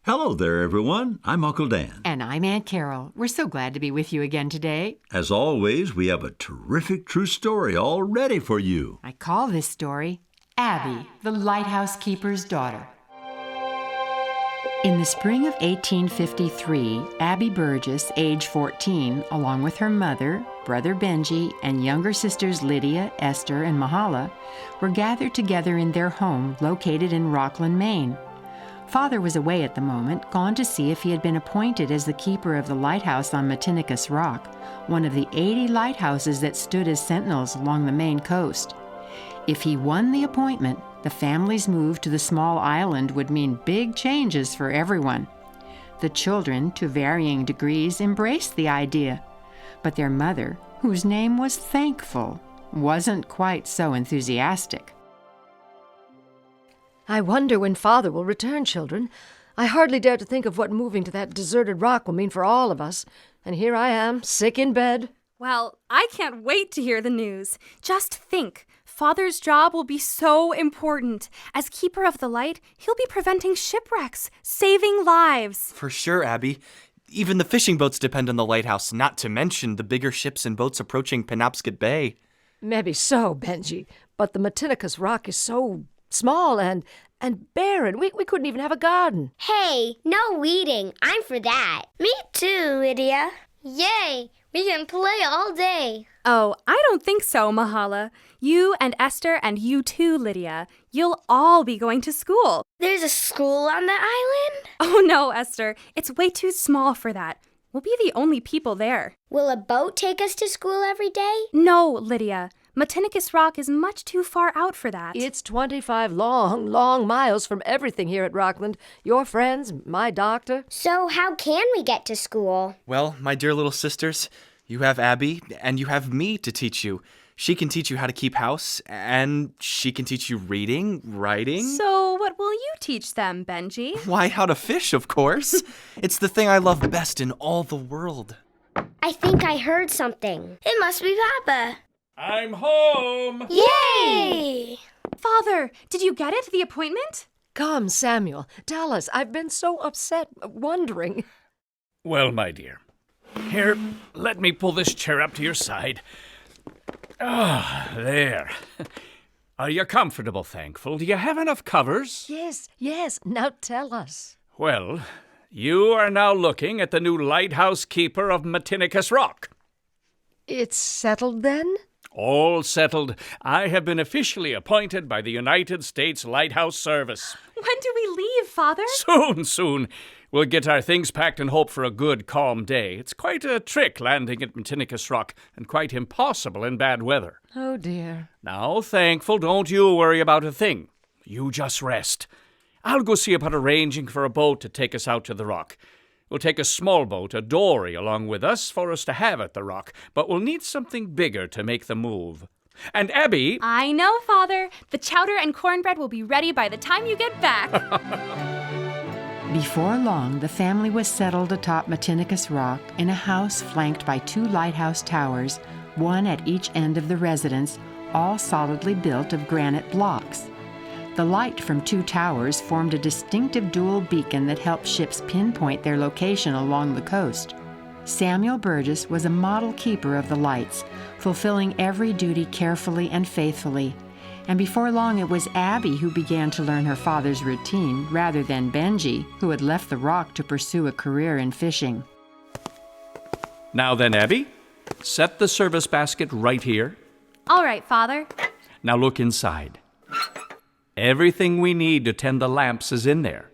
Hello there, everyone. I'm Uncle Dan. And I'm Aunt Carol. We're so glad to be with you again today. As always, we have a terrific true story all ready for you. I call this story Abby, the Lighthouse Keeper's Daughter. In the spring of 1853, Abby Burgess, age 14, along with her mother, brother Benji, and younger sisters Lydia, Esther, and Mahala, were gathered together in their home located in Rockland, Maine. Father was away at the moment, gone to see if he had been appointed as the keeper of the lighthouse on Matinicus Rock, one of the 80 lighthouses that stood as sentinels along the Maine coast. If he won the appointment, the family's move to the small island would mean big changes for everyone. The children, to varying degrees, embraced the idea, but their mother, whose name was Thankful, wasn't quite so enthusiastic. I wonder when Father will return, children. I hardly dare to think of what moving to that deserted rock will mean for all of us. And here I am, sick in bed. Well, I can't wait to hear the news. Just think, Father's job will be so important. As keeper of the light, he'll be preventing shipwrecks, saving lives. For sure, Abby. Even the fishing boats depend on the lighthouse, not to mention the bigger ships and boats approaching Penobscot Bay. Maybe so, Benji, but the Matinicus Rock is so small and barren. We couldn't even have a garden. Hey, no weeding. I'm for that. Me too, Lydia. Yay! We can play all day. Oh, I don't think so, Mahala. You and Esther and you too, Lydia. You'll all be going to school. There's a school on the island? Oh no, Esther. It's way too small for that. We'll be the only people there. Will a boat take us to school every day? No, Lydia. Matinicus Rock is much too far out for that. It's 25 long miles from everything here at Rockland. Your friends, my doctor. So how can we get to school? Well, my dear little sisters, you have Abby, and you have me to teach you. She can teach you how to keep house, and she can teach you reading, writing. So what will you teach them, Benji? Why, how to fish, of course. It's the thing I love best in all the world. I think I heard something. It must be Papa. I'm home! Yay! Father, did you get it, the appointment? Come, Samuel, tell us. I've been so upset, wondering. Well, my dear, here, let me pull this chair up to your side. Ah, there. Are you comfortable, Thankful? Do you have enough covers? Yes. Now tell us. Well, you are now looking at the new lighthouse keeper of Matinicus Rock. It's settled then? All settled. I have been officially appointed by the United States Lighthouse Service. When do we leave, Father? Soon. We'll get our things packed and hope for a good, calm day. It's quite a trick landing at Matinicus Rock, and quite impossible in bad weather. Oh, dear. Now, Thankful, don't you worry about a thing. You just rest. I'll go see about arranging for a boat to take us out to the rock. We'll take a small boat, a dory, along with us for us to have at the rock, but we'll need something bigger to make the move. And Abby... I know, Father. The chowder and cornbread will be ready by the time you get back. Before long, the family was settled atop Matinicus Rock in a house flanked by 2 lighthouse towers, one at each end of the residence, all solidly built of granite blocks. The light from 2 towers formed a distinctive dual beacon that helped ships pinpoint their location along the coast. Samuel Burgess was a model keeper of the lights, fulfilling every duty carefully and faithfully. And before long, it was Abby who began to learn her father's routine, rather than Benji, who had left the rock to pursue a career in fishing. Now then, Abby, set the service basket right here. All right, Father. Now look inside. Everything we need to tend the lamps is in there.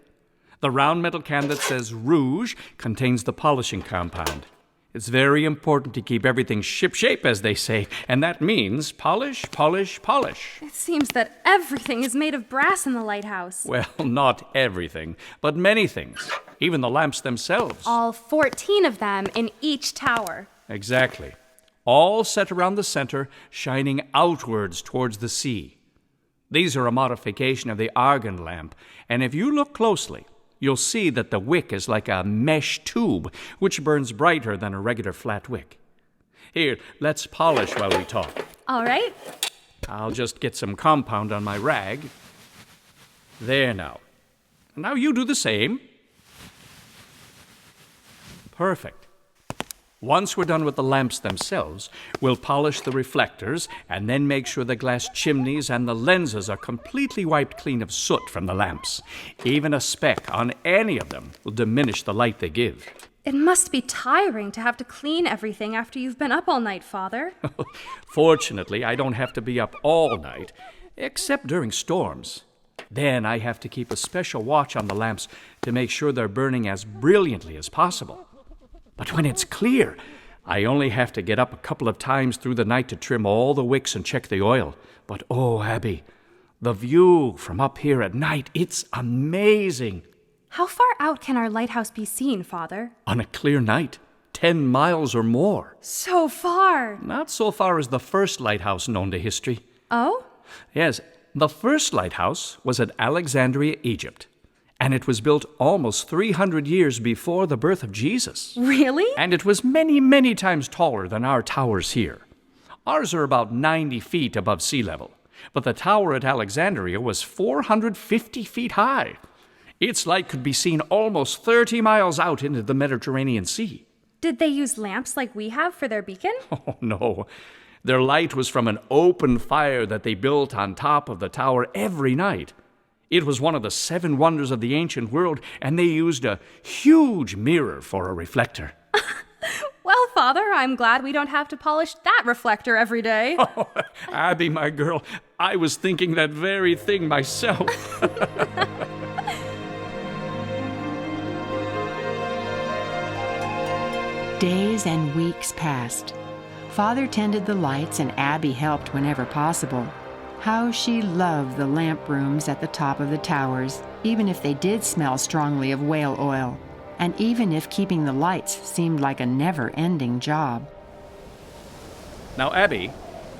The round metal can that says rouge contains the polishing compound. It's very important to keep everything ship-shape, as they say, and that means polish. It seems that everything is made of brass in the lighthouse. Well, not everything, but many things, even the lamps themselves. All 14 of them in each tower. Exactly. All set around the center, shining outwards towards the sea. These are a modification of the argon lamp, and if you look closely, you'll see that the wick is like a mesh tube, which burns brighter than a regular flat wick. Here, let's polish while we talk. All right. I'll just get some compound on my rag. There now. Now you do the same. perfect. Once we're done with the lamps themselves, we'll polish the reflectors and then make sure the glass chimneys and the lenses are completely wiped clean of soot from the lamps. Even a speck on any of them will diminish the light they give. It must be tiring to have to clean everything after you've been up all night, Father. Fortunately, I don't have to be up all night, except during storms. Then I have to keep a special watch on the lamps to make sure they're burning as brilliantly as possible. But when it's clear, I only have to get up a couple of times through the night to trim all the wicks and check the oil. But oh, Abby, the view from up here at night, it's amazing. How far out can our lighthouse be seen, Father? On a clear night, 10 miles or more. So far. Not so far as the first lighthouse known to history. Oh? Yes, the first lighthouse was at Alexandria, Egypt. And it was built almost 300 years before the birth of Jesus. Really? And it was many, many times taller than our towers here. Ours are about 90 feet above sea level, but the tower at Alexandria was 450 feet high. Its light could be seen almost 30 miles out into the Mediterranean Sea. Did they use lamps like we have for their beacon? Oh, no. Their light was from an open fire that they built on top of the tower every night. It was one of the 7 wonders of the ancient world, and they used a huge mirror for a reflector. Well, Father, I'm glad we don't have to polish that reflector every day. Oh, Abby, my girl, I was thinking that very thing myself. Days and weeks passed. Father tended the lights and Abby helped whenever possible. How she loved the lamp rooms at the top of the towers, even if they did smell strongly of whale oil, and even if keeping the lights seemed like a never-ending job. Now, Abby,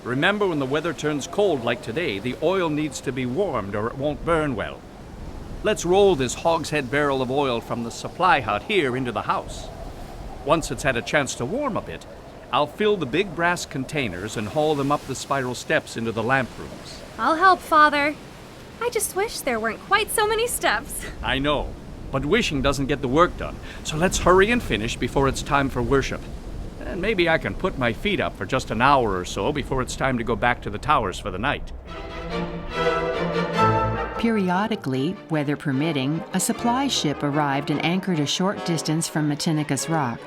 remember when the weather turns cold like today, the oil needs to be warmed or it won't burn well. Let's roll this hogshead barrel of oil from the supply hut here into the house. Once it's had a chance to warm a bit, I'll fill the big brass containers and haul them up the spiral steps into the lamp rooms. I'll help, Father. I just wish there weren't quite so many steps. I know, but wishing doesn't get the work done, so let's hurry and finish before it's time for worship. And maybe I can put my feet up for just an hour or so before it's time to go back to the towers for the night. Periodically, weather permitting, a supply ship arrived and anchored a short distance from Matinicus Rock.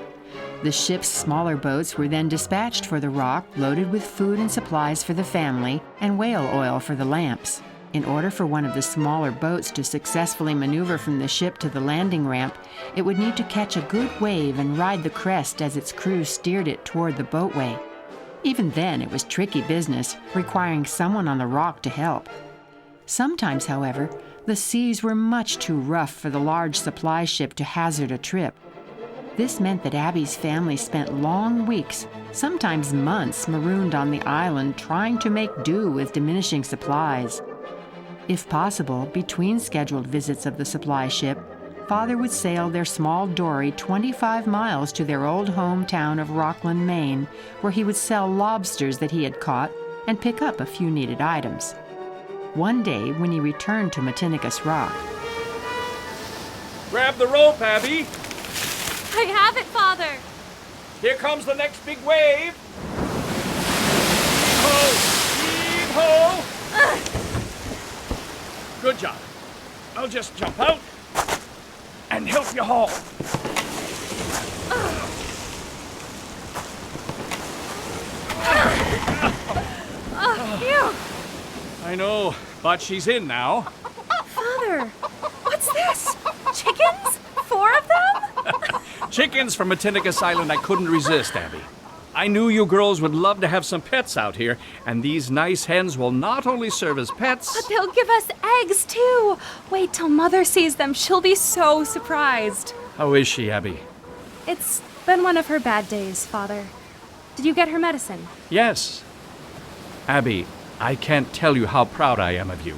The ship's smaller boats were then dispatched for the rock, loaded with food and supplies for the family and whale oil for the lamps. In order for one of the smaller boats to successfully maneuver from the ship to the landing ramp, it would need to catch a good wave and ride the crest as its crew steered it toward the boatway. Even then, it was tricky business, requiring someone on the rock to help. Sometimes, however, the seas were much too rough for the large supply ship to hazard a trip. This meant that Abby's family spent long weeks, sometimes months, marooned on the island trying to make do with diminishing supplies. If possible, between scheduled visits of the supply ship, Father would sail their small dory 25 miles to their old hometown of Rockland, Maine, where he would sell lobsters that he had caught and pick up a few needed items. One day, when he returned to Matinicus Rock, Grab the rope, Abby! I have it, Father. Here comes the next big wave! Heave ho! Heave ho! Good job. I'll just jump out and help you haul. Phew. I know, but she's in now. Father, what's this? Chickens? 4 of them? Chickens from Matinicus Island I couldn't resist, Abby. I knew you girls would love to have some pets out here, and these nice hens will not only serve as pets... But they'll give us eggs, too. Wait till Mother sees them. She'll be so surprised. How is she, Abby? It's been one of her bad days, Father. Did you get her medicine? Yes. Abby, I can't tell you how proud I am of you.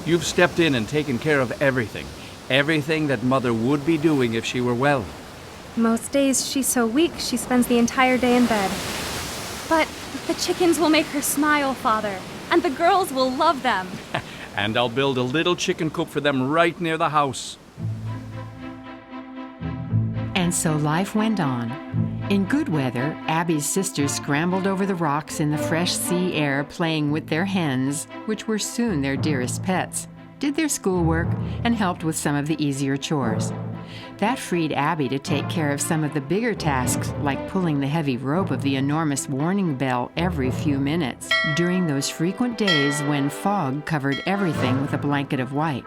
You've stepped in and taken care of everything. Everything that Mother would be doing if she were well. Most days she's so weak she spends the entire day in bed. But the chickens will make her smile, Father, and the girls will love them. And I'll build a little chicken coop for them right near the house. And so life went on. In good weather, Abby's sisters scrambled over the rocks in the fresh sea air playing with their hens, which were soon their dearest pets, did their schoolwork, and helped with some of the easier chores. That freed Abby to take care of some of the bigger tasks, like pulling the heavy rope of the enormous warning bell every few minutes, during those frequent days when fog covered everything with a blanket of white.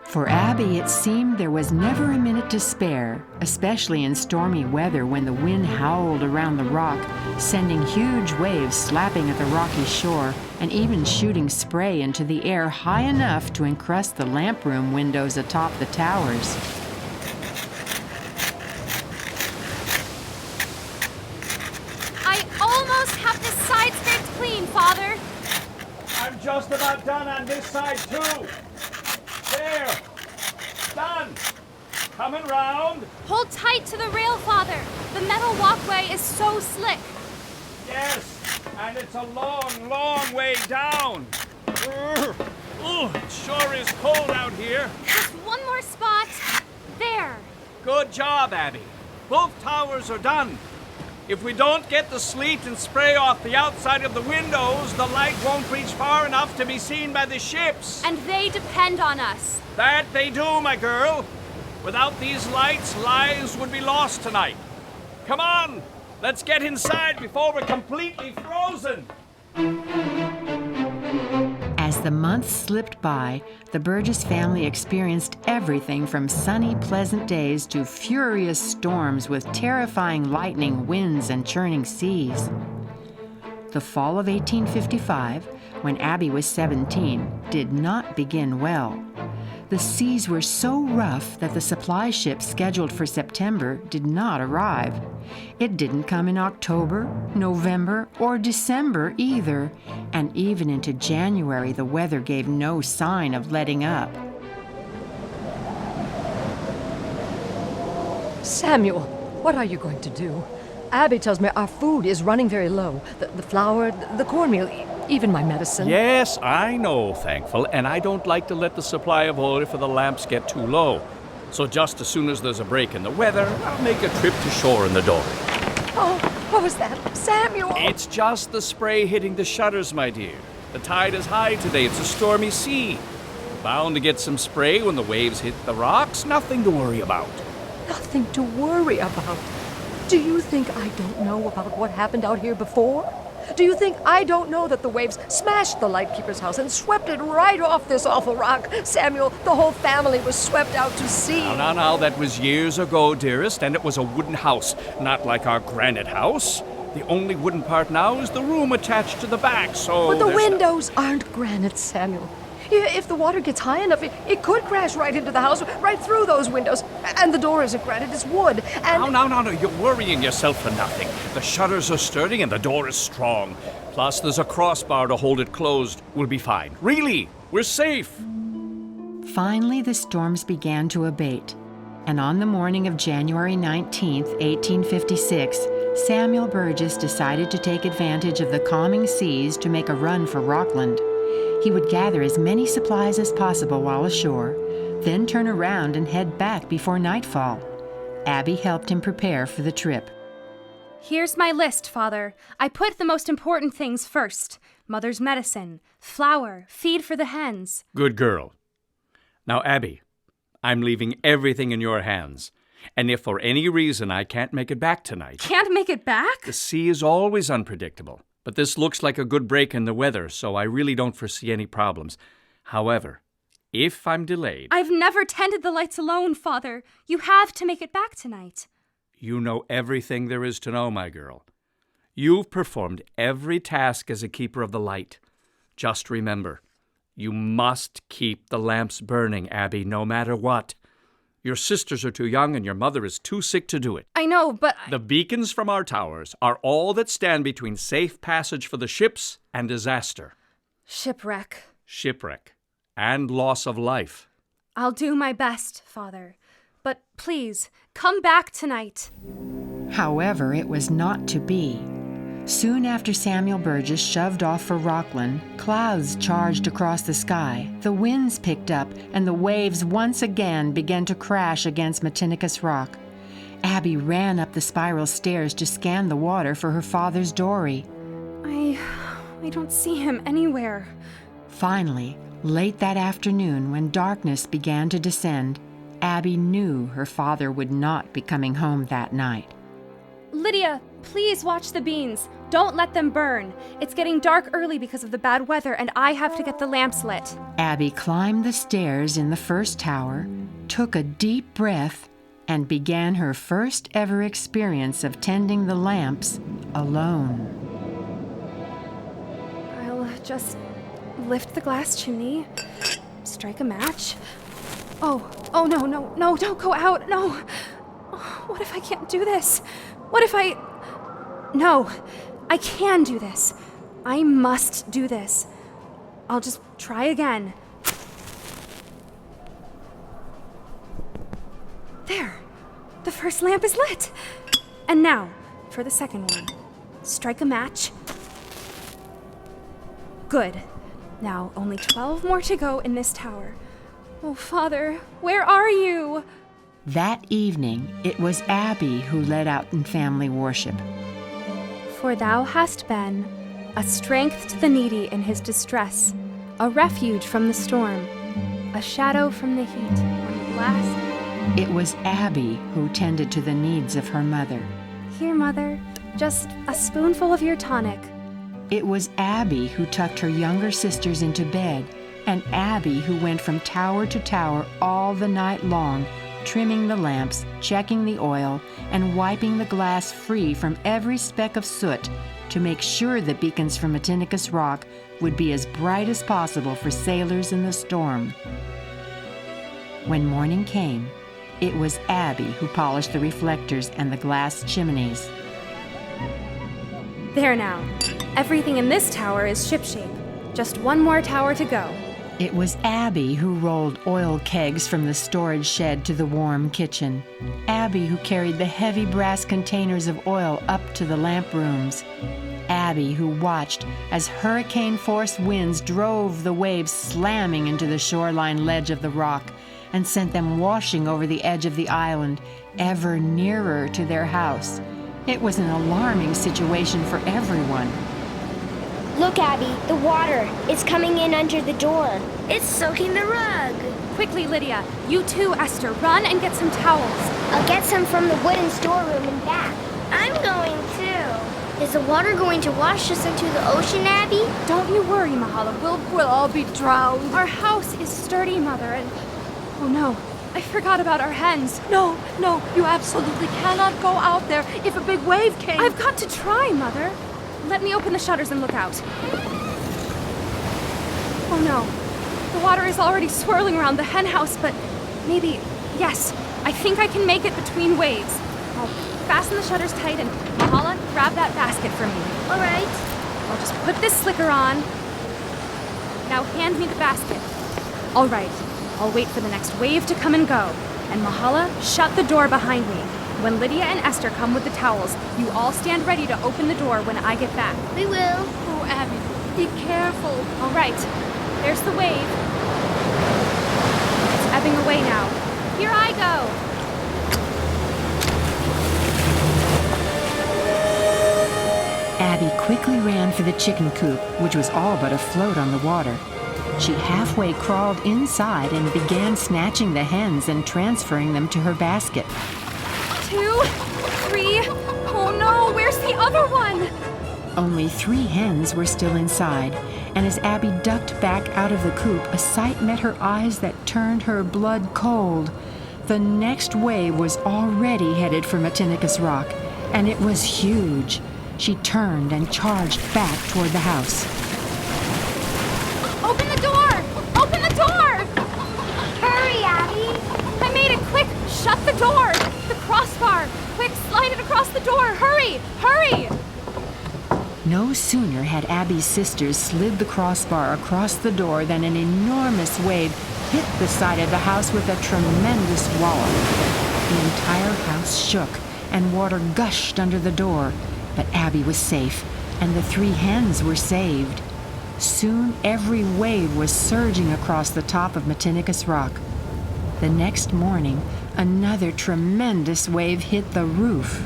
For Abby, it seemed there was never a minute to spare, especially in stormy weather when the wind howled around the rock, sending huge waves slapping at the rocky shore and even shooting spray into the air high enough to encrust the lamp room windows atop the towers. I almost have this side scraped clean, Father. I'm just about done on this side, too. There. Done. Coming round. Hold tight to the rail, Father. The metal walkway is so slick. Yes, and it's a long, long way down. Oh, it sure is cold out here. Just one more spot. There. Good job, Abby. Both towers are done. If we don't get the sleet and spray off the outside of the windows, the light won't reach far enough to be seen by the ships. And they depend on us. That they do, my girl. Without these lights, lives would be lost tonight. Come on, let's get inside before we're completely frozen. As the months slipped by, the Burgess family experienced everything from sunny, pleasant days to furious storms with terrifying lightning, winds, and churning seas. The fall of 1855, when Abby was 17, did not begin well. The seas were so rough that the supply ship scheduled for September did not arrive. It didn't come in October, November, or December either, and even into January the weather gave no sign of letting up. Samuel, what are you going to do? Abby tells me our food is running very low. The flour, the cornmeal, even my medicine. Yes, I know, Thankful, and I don't like to let the supply of oil for the lamps get too low. So just as soon as there's a break in the weather, I'll make a trip to shore in the dory. Oh, what was that? Samuel! It's just the spray hitting the shutters, my dear. The tide is high today. It's a stormy sea. Bound to get some spray when the waves hit the rocks. Nothing to worry about. Nothing to worry about. Do you think I don't know about what happened out here before? Do you think I don't know that the waves smashed the lightkeeper's house and swept it right off this awful rock? Samuel, the whole family was swept out to sea. Now, that was years ago, dearest, and it was a wooden house, not like our granite house. The only wooden part now is the room attached to the back, so... But the windows aren't granite, Samuel. If the water gets high enough, it could crash right into the house, right through those windows. And the door isn't granite, it's wood, and... No, you're worrying yourself for nothing. The shutters are sturdy and the door is strong. Plus, there's a crossbar to hold it closed. We'll be fine. Really, we're safe. Finally, the storms began to abate, and on the morning of January 19th, 1856, Samuel Burgess decided to take advantage of the calming seas to make a run for Rockland. He would gather as many supplies as possible while ashore, then turn around and head back before nightfall. Abby helped him prepare for the trip. Here's my list, Father. I put the most important things first. Mother's medicine, flour, feed for the hens. Good girl. Now, Abby, I'm leaving everything in your hands. And if for any reason I can't make it back tonight... Can't make it back? The sea is always unpredictable. But this looks like a good break in the weather, so I really don't foresee any problems. However, if I'm delayed... I've never tended the lights alone, Father. You have to make it back tonight. You know everything there is to know, my girl. You've performed every task as a keeper of the light. Just remember, you must keep the lamps burning, Abby, no matter what. Your sisters are too young and your mother is too sick to do it. I know, but... The beacons from our towers are all that stand between safe passage for the ships and disaster. Shipwreck. Shipwreck. And loss of life. I'll do my best, Father. But please, come back tonight. However, it was not to be. Soon after Samuel Burgess shoved off for Rockland, clouds charged across the sky, the winds picked up, and the waves once again began to crash against Matinicus Rock. Abby ran up the spiral stairs to scan the water for her father's dory. I don't see him anywhere. Finally, late that afternoon, when darkness began to descend, Abby knew her father would not be coming home that night. Lydia, please watch the beans. Don't let them burn. It's getting dark early because of the bad weather, and I have to get the lamps lit. Abby climbed the stairs in the first tower, took a deep breath, and began her first ever experience of tending the lamps alone. I'll just lift the glass chimney, strike a match. Oh, no, don't go out, no. Oh, what if I can't do this? What if I... No, I can do this. I must do this. I'll just try again. There, the first lamp is lit. And now, for the second one. Strike a match. Good. Now, only 12 more to go in this tower. Oh, Father, where are you? That evening, it was Abby who led out in family worship. For thou hast been a strength to the needy in his distress, a refuge from the storm, a shadow from the heat when the blast... It was Abby who tended to the needs of her mother. Here, Mother, just a spoonful of your tonic. It was Abby who tucked her younger sisters into bed, and Abby who went from tower to tower all the night long, trimming the lamps, checking the oil, and wiping the glass free from every speck of soot to make sure the beacons from Matinicus Rock would be as bright as possible for sailors in the storm. When morning came, it was Abby who polished the reflectors and the glass chimneys. There now. Everything in this tower is shipshape. Just one more tower to go. It was Abby who rolled oil kegs from the storage shed to the warm kitchen. Abby who carried the heavy brass containers of oil up to the lamp rooms. Abby who watched as hurricane-force winds drove the waves slamming into the shoreline ledge of the rock and sent them washing over the edge of the island, ever nearer to their house. It was an alarming situation for everyone. Look, Abby, the water is coming in under the door. It's soaking the rug. Quickly, Lydia. You too, Esther. Run and get some towels. I'll get some from the wooden storeroom and back. I'm going too. Is the water going to wash us into the ocean, Abby? Don't you worry, Mahala. We'll all be drowned. Our house is sturdy, Mother, and... Oh no, I forgot about our hens. No, you absolutely cannot go out there if a big wave came. I've got to try, Mother. Let me open the shutters and look out. Oh no, the water is already swirling around the hen house, but maybe, yes, I think I can make it between waves. I'll fasten the shutters tight and Mahala, grab that basket for me. All right. I'll just put this slicker on. Now hand me the basket. All right, I'll wait for the next wave to come and go. And Mahala, shut the door behind me. When Lydia and Esther come with the towels, you all stand ready to open the door when I get back. We will. Oh, Abby, be careful. All right, there's the wave. It's ebbing away now. Here I go. Abby quickly ran for the chicken coop, which was all but afloat on the water. She halfway crawled inside and began snatching the hens and transferring them to her basket. 2, 3. Oh no, where's the other one? Only 3 hens were still inside, and as Abby ducked back out of the coop, a sight met her eyes that turned her blood cold. The next wave was already headed for Matinicus Rock, and it was huge. She turned and charged back toward the house. Open the door! Open the door! Hurry, Abby. I made it! Quick, shut the door! The crossbar! Quick, slide it across the door! Hurry! Hurry! No sooner had Abby's sisters slid the crossbar across the door than an enormous wave hit the side of the house with a tremendous wallop. The entire house shook, and water gushed under the door, but Abby was safe, and the 3 hens were saved. Soon every wave was surging across the top of Matinicus Rock. The next morning, another tremendous wave hit the roof.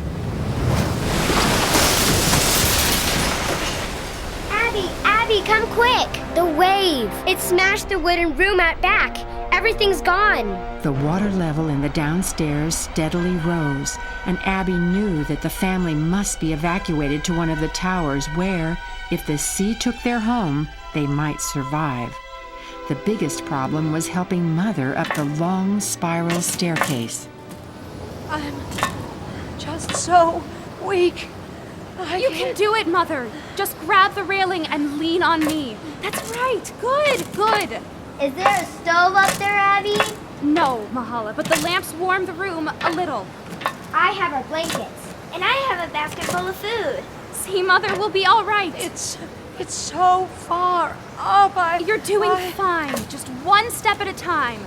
Abby, come quick! The wave! It smashed the wooden room out back. Everything's gone. The water level in the downstairs steadily rose, and Abby knew that the family must be evacuated to one of the towers where, if the sea took their home, they might survive. The biggest problem was helping Mother up the long spiral staircase. I'm just so weak. You can do it, Mother. Just grab the railing and lean on me. That's right. Good. Is there a stove up there, Abby? No, Mahala, but the lamps warm the room a little. I have our blankets, and I have a basket full of food. See, Mother, we'll be all right. It's so far up. You're doing fine. Just one step at a time.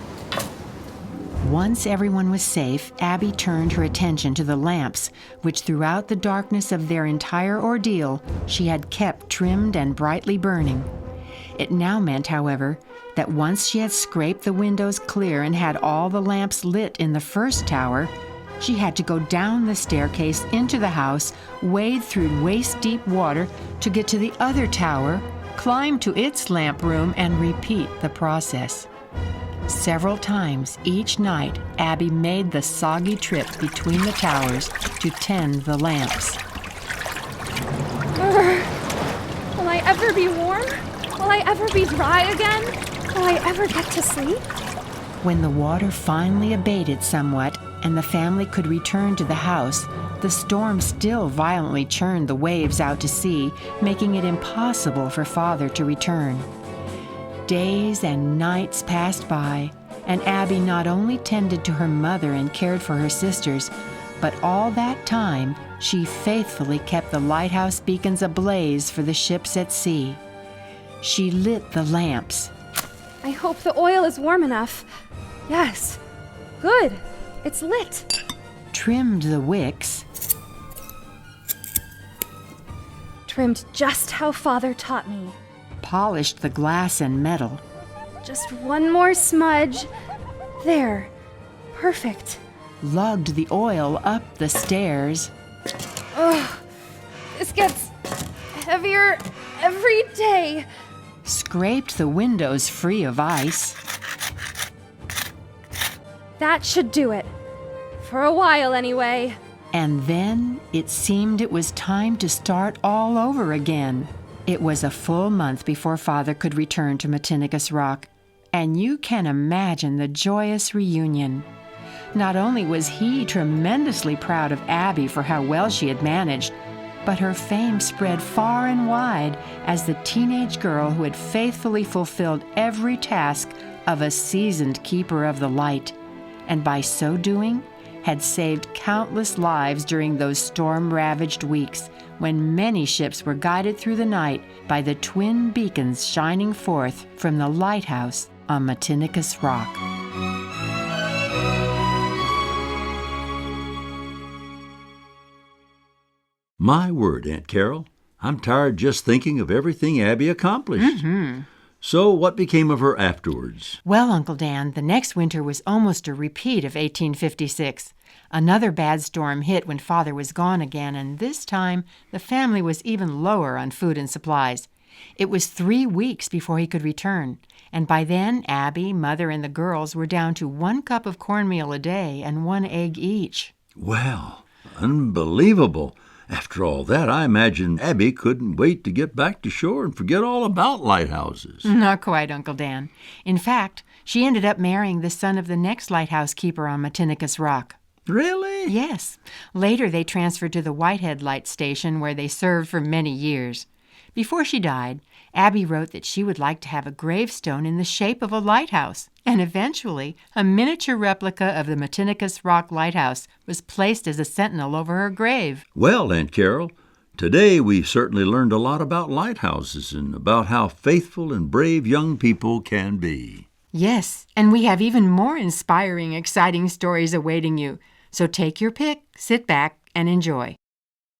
Once everyone was safe, Abby turned her attention to the lamps, which throughout the darkness of their entire ordeal, she had kept trimmed and brightly burning. It now meant, however, that once she had scraped the windows clear and had all the lamps lit in the first tower, she had to go down the staircase into the house, wade through waist-deep water to get to the other tower, climb to its lamp room, and repeat the process. Several times each night, Abby made the soggy trip between the towers to tend the lamps. Will I ever be warm? Will I ever be dry again? Will I ever get to sleep? When the water finally abated somewhat and the family could return to the house, the storm still violently churned the waves out to sea, making it impossible for Father to return. Days and nights passed by, and Abby not only tended to her mother and cared for her sisters, but all that time she faithfully kept the lighthouse beacons ablaze for the ships at sea. She lit the lamps. I hope the oil is warm enough. Yes. Good. It's lit. Trimmed the wicks. Trimmed just how Father taught me. Polished the glass and metal. Just one more smudge. There. Perfect. Lugged the oil up the stairs. Ugh. This gets heavier every day. Scraped the windows free of ice. That should do it. For a while, anyway. And then it seemed it was time to start all over again. It was a full month before Father could return to Matinicus Rock, and you can imagine the joyous reunion. Not only was he tremendously proud of Abby for how well she had managed, but her fame spread far and wide as the teenage girl who had faithfully fulfilled every task of a seasoned keeper of the light, and by so doing, had saved countless lives during those storm-ravaged weeks when many ships were guided through the night by the twin beacons shining forth from the lighthouse on Matinicus Rock. My word, Aunt Carol, I'm tired just thinking of everything Abby accomplished. So what became of her afterwards? Well, Uncle Dan, the next winter was almost a repeat of 1856. Another bad storm hit when Father was gone again, and this time the family was even lower on food and supplies. It was 3 weeks before he could return, and by then Abby, Mother, and the girls were down to 1 cup of cornmeal a day and 1 egg each. Well, unbelievable. After all that, I imagine Abby couldn't wait to get back to shore and forget all about lighthouses. Not quite, Uncle Dan. In fact, she ended up marrying the son of the next lighthouse keeper on Matinicus Rock. Really? Yes. Later, they transferred to the Whitehead Light Station, where they served for many years. Before she died, Abby wrote that she would like to have a gravestone in the shape of a lighthouse, and eventually a miniature replica of the Matinicus Rock Lighthouse was placed as a sentinel over her grave. Well, Aunt Carol, today we certainly learned a lot about lighthouses and about how faithful and brave young people can be. Yes, and we have even more inspiring, exciting stories awaiting you. So take your pick, sit back, and enjoy.